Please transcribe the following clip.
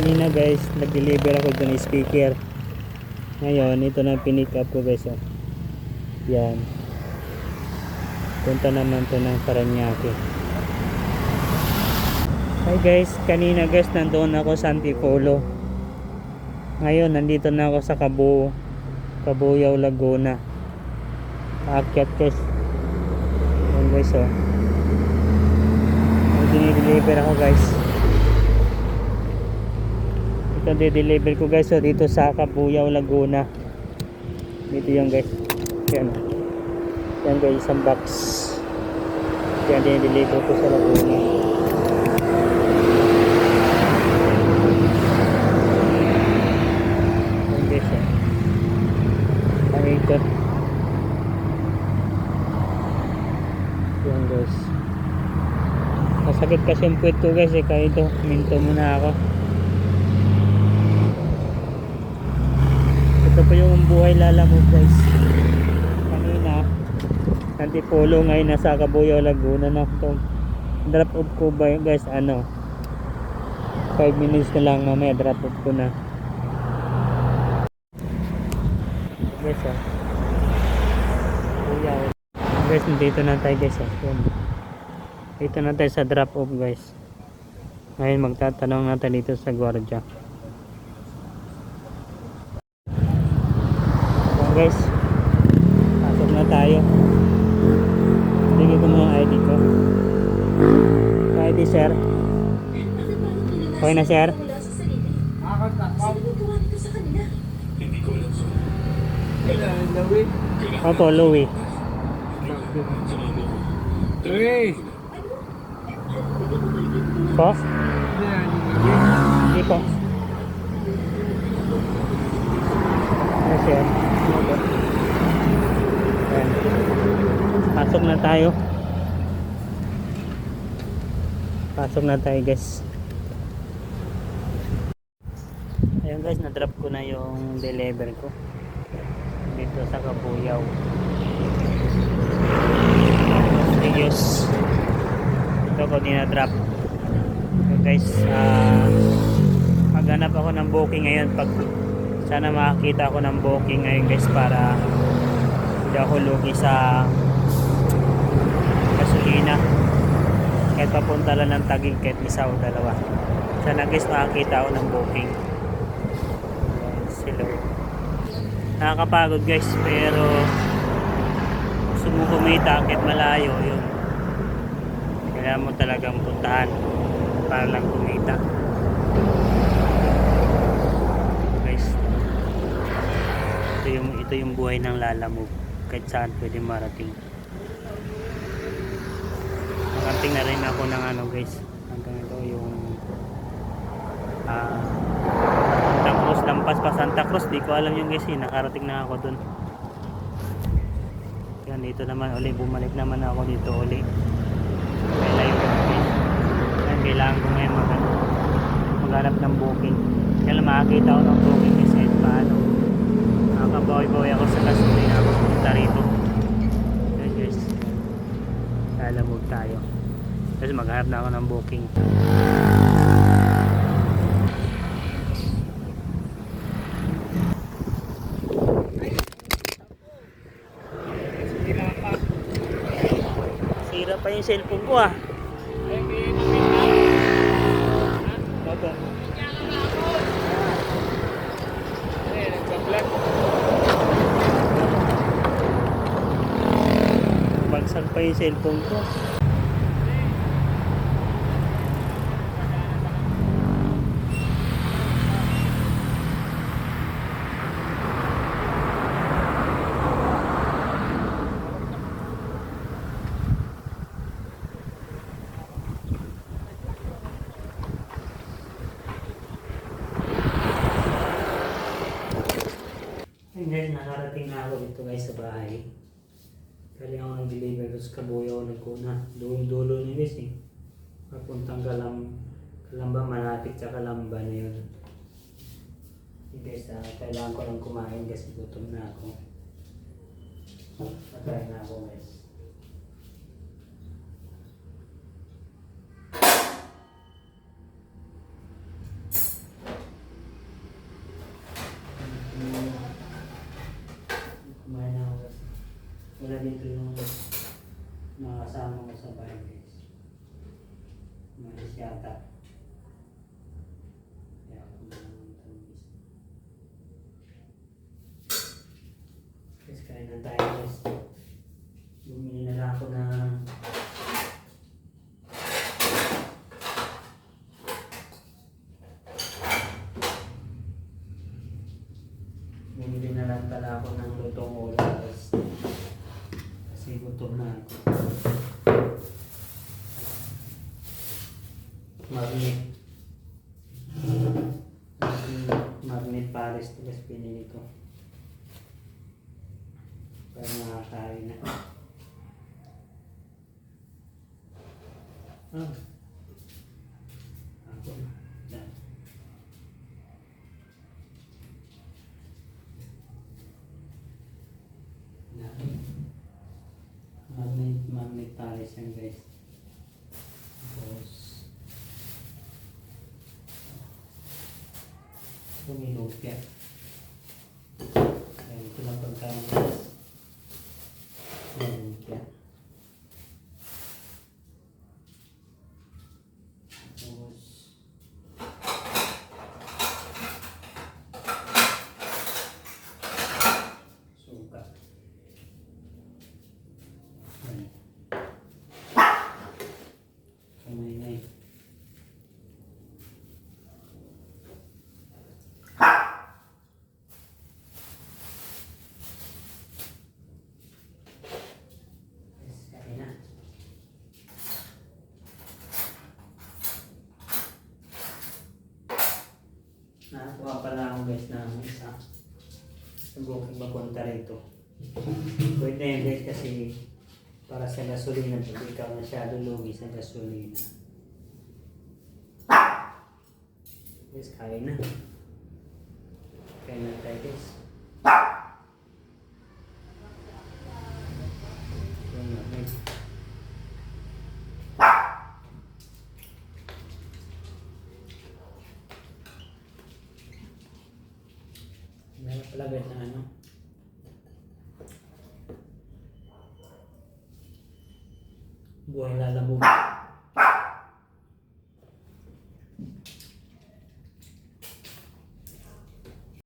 Kanina guys, nag-deliver ako dun ng speaker. Ngayon, ito na pinick up ko guys. Oh. Yan. Punta naman to ng Paranaque. Hi guys, kanina guys nandoon ako sa Antipolo. Ngayon nandito na ako sa Cabuyao, Laguna. Aakyat guys. Ayan guys oh. Dinideliver ako guys. Ito dinideliver ko guys oh, dito sa Cabuyao, Laguna. Dito yan guys. Yan. Yan guys, isang box. Yan dinideliver ko sa Laguna. Ikot. Yan guys, masakit kasi yung puwet ko guys kaya ito, minto muna ako. Ito po yung buhay lalamove guys. Kanina Antipolo, ngayon nasa Cabuyao, Laguna na ito. Drop off ko ba guys, 5 minutes na lang, mamaya drop off ko na guys oh. Guys, dito na tayo guys oh. Dito na tayo sa drop off guys. Ngayon magtatanong natin dito sa gwardiya. So guys, pasok na tayo. Bigay ko mga ID ko. ID sir. Okay na sir? Opo, Louie. Louie. Po? Hindi po. Yes, sir. Ayan. Pasok na tayo. Pasok na tayo guys. Ayan guys, na-drop ko na yung deliver ko dito sa Cabuyao. Yes. Ito ko dinadrop. So guys, maghanap ako ng booking ngayon. Sana makakita ako ng booking ngayon guys, para hindi ako lugi sa gasolina. Kahit papunta lang ng Taguig, kahit isa o dalawa. Sana guys makakita ako ng booking. Hello. Nakakapagod guys, pero gusto mo kumita kahit malayo, yun kailangan mo talagang puntahan para lang kumita guys. Ito yung buhay ng lalamove, kahit saan pwede marating. Nakarating na rin ako ng guys, hanggang ito yung Santa Cruz, lampas pa Santa Cruz, di ko alam yung guys nakarating na ako dun. Yan, dito naman uli, bumalik naman ako dito uli. Kailangan ko ngayon maghanap ng booking. Kailan makakita ako ng booking kasi kahit paano nakakabawi-bawi ako sa gasolina ako punta rito. Yan guys, lalamove tayo kasi maghanap na ako ng booking. Sira pa yung cellphone ko ah. Opo. Bagsak pa yung cellphone ko. Guys, nakarating na ako dito guys sa bahay. Kaya ako nag-deliver ko sa Cabuyao, Laguna. Dulo niya guys papuntang Kalamba, malapit sa Kalamba na yun. Guys, kailangan ko lang kumain kasi gutom na ako. Patay na ako guys. kasama ko sa bahay guys. Malis yata. Kaya ako naman guys. Guys, kain na tayo guys. Bumili na lang ako ng bumili na lang pala ako ng lutong ulam guys. Kasi gutom na ako. Magnet Paris ito guys, pinili ko. Para makakain na. Ako na. Yan. Magnet Paris yan guys. Tapos lumilupya. Ayan, ito lang pagkain guys. Lumilupya. Tapos suka. Ayan. Kamay-ngay. Nakakuha pala ako guys ng isa. Subukin mapunta rito. Pwede yun guys kasi para sa gasolina. Pag ikaw masyado lugi sa gasolina. Guys, kain na. Kain na tayo guys. Yun na guys. Meron pala guys na ano. Buhay lalamog.